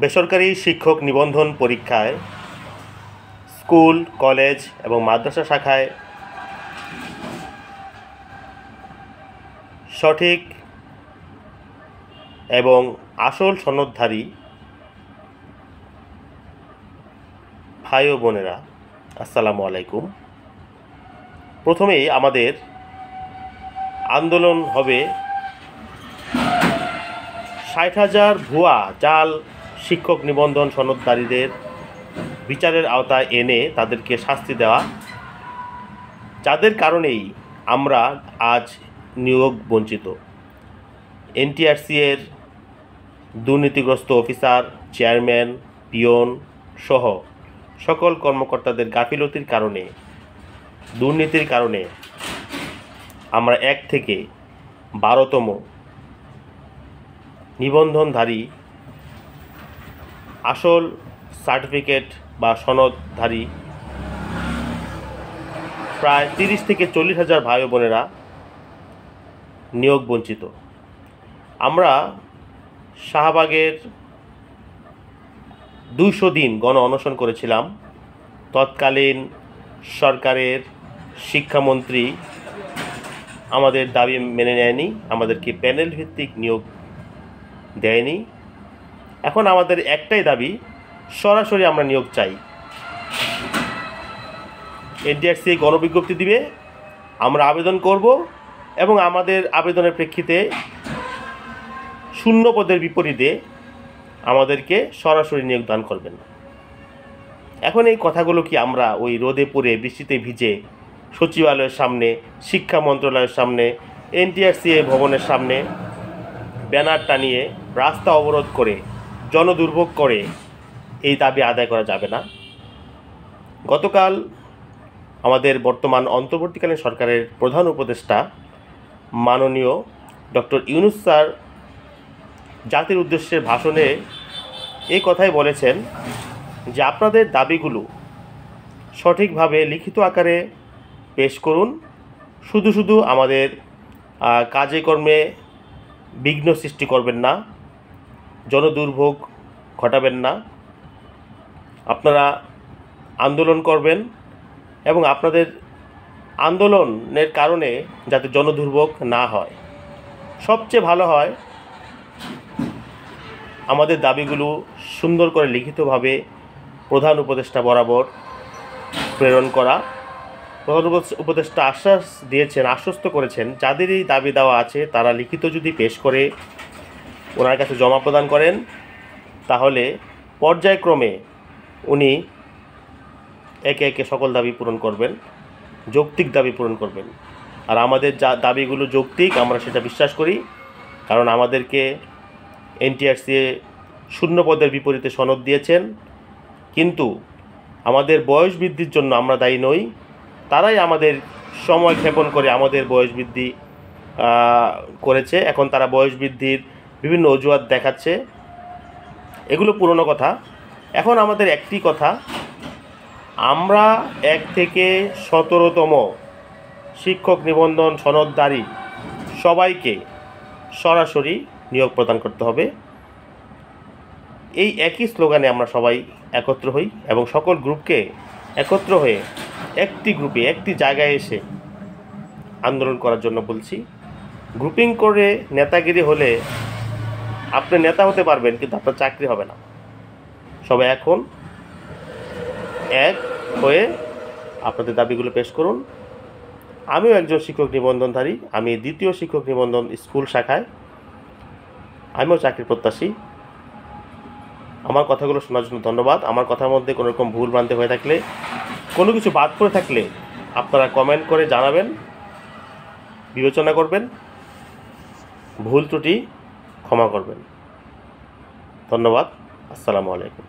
বেসরকারি শিক্ষক নিবন্ধন পরীক্ষায় স্কুল, কলেজ এবং মাদ্রাসা শাখায় সঠিক এবং আসল সনদধারী ভাই ও বোনেরা, আসসালামু আলাইকুম। প্রথমেই আমাদের আন্দোলন হবে ৬০,০০০ ভুয়া জাল শিক্ষক নিবন্ধন সনদধারীদের বিচারের আওতায় এনে তাদেরকে শাস্তি দেওয়া, যাদের কারণেই আমরা আজ নিয়োগ বঞ্চিত। এনটিআরসি এর দুর্নীতিগ্রস্ত অফিসার, চেয়ারম্যান, পিয়ন সহ সকল কর্মকর্তাদের গাফিলতির কারণে, দুর্নীতির কারণে আমরা ১ থেকে ১২তম নিবন্ধনধারী আসল সার্টিফিকেট বা সনদধারী প্রায় ৩০ থেকে ৪০,০০০ ভাই ও বোনেরা নিয়োগ বঞ্চিত। আমরা শাহবাগের ২০০ দিন গণ অনশন করেছিলাম। তৎকালীন সরকারের শিক্ষামন্ত্রী আমাদের দাবি মেনে নেয়নি, আমাদেরকে প্যানেল ভিত্তিক নিয়োগ দেয়নি। এখন আমাদের একটাই দাবি, সরাসরি আমরা নিয়োগ চাই। এনটিআরসি গণবিজ্ঞপ্তি দিবে, আমরা আবেদন করব এবং আমাদের আবেদনের প্রেক্ষিতে শূন্য পদের বিপরীতে আমাদেরকে সরাসরি নিয়োগ দান করবেন। এখন এই কথাগুলো কি আমরা ওই রোদে পড়ে বৃষ্টিতে ভিজে সচিবালয়ের সামনে, শিক্ষা মন্ত্রণালয়ের সামনে, এনটিআরসি ভবনের সামনে ব্যানার টানিয়ে রাস্তা অবরোধ করে জনদুর্ভোগ করে এই দাবি আদায় করা যাবে না? গতকাল আমাদের বর্তমান অন্তর্বর্তীকালীন সরকারের প্রধান উপদেষ্টা মাননীয় ডক্টর ইউনূস স্যার জাতির উদ্দেশ্যে ভাষণে এই কথাই বলেছেন যে আপনাদের দাবিগুলো সঠিকভাবে লিখিত আকারে পেশ করুন, শুধু শুধু আমাদের কাজে কর্মে বিঘ্ন সৃষ্টি করবেন না, জনদুর্ভোগ ঘটাবেন না। আপনারা আন্দোলন করবেন এবং আপনাদের আন্দোলনের কারণে যাতে জনদুর্ভোগ না হয়, সবচেয়ে ভালো হয় আমাদের দাবিগুলো সুন্দর করে লিখিতভাবে প্রধান উপদেষ্টা বরাবর প্রেরণ করা। প্রধান উপদেষ্টা আশ্বাস দিয়েছেন, আশ্বস্ত করেছেন, যাদের এই দাবি দেওয়া আছে তারা লিখিত যদি পেশ করে ওনার কাছে জমা প্রদান করেন, তাহলে পর্যায়ক্রমে উনি একে একে সকল দাবি পূরণ করবেন, যৌক্তিক দাবি পূরণ করবেন। আর আমাদের যা দাবিগুলো যৌক্তিক, আমরা সেটা বিশ্বাস করি, কারণ আমাদেরকে এনটিআরসি শূন্য পদের বিপরীতে সনদ দিয়েছেন। কিন্তু আমাদের বয়স বৃদ্ধির জন্য আমরা দায়ী নই, তারাই আমাদের সময় ক্ষেপণ করে আমাদের বয়স বৃদ্ধি করেছে। এখন তারা বয়স বৃদ্ধির বিভিন্ন অজুহাত দেখাচ্ছে, এগুলো পুরনো কথা। এখন আমাদের একটি কথা, আমরা ১ থেকে ১৭তম শিক্ষক নিবন্ধন সনদধারী সবাইকে সরাসরি নিয়োগ প্রদান করতে হবে। এই একই স্লোগানে আমরা সবাই একত্র হই এবং সকল গ্রুপকে একত্র হয়ে একটি গ্রুপে একটি জায়গায় এসে আন্দোলন করার জন্য বলছি। গ্রুপিং করে নেতাগিরি হলে আপনি নেতা হতে পারবেন, কিন্তু আপনার চাকরি হবে না। সবাই এখন এক হয়ে আপনাদের দাবিগুলো পেশ করুন। আমিও একজন শিক্ষক নিবন্ধনধারী, আমি ২য় শিক্ষক নিবন্ধন স্কুল শাখায়, আমিও চাকরি প্রত্যাশী। আমার কথাগুলো শোনার জন্য ধন্যবাদ। আমার কথার মধ্যে কোনো রকম ভুল ভ্রান্তি হয়ে থাকলে, কোনো কিছু বাদ পড়ে থাকলে আপনারা কমেন্ট করে জানাবেন, বিবেচনা করবেন, ভুল ত্রুটি ক্ষমা করবেন। ধন্যবাদ। আসসালামু আলাইকুম।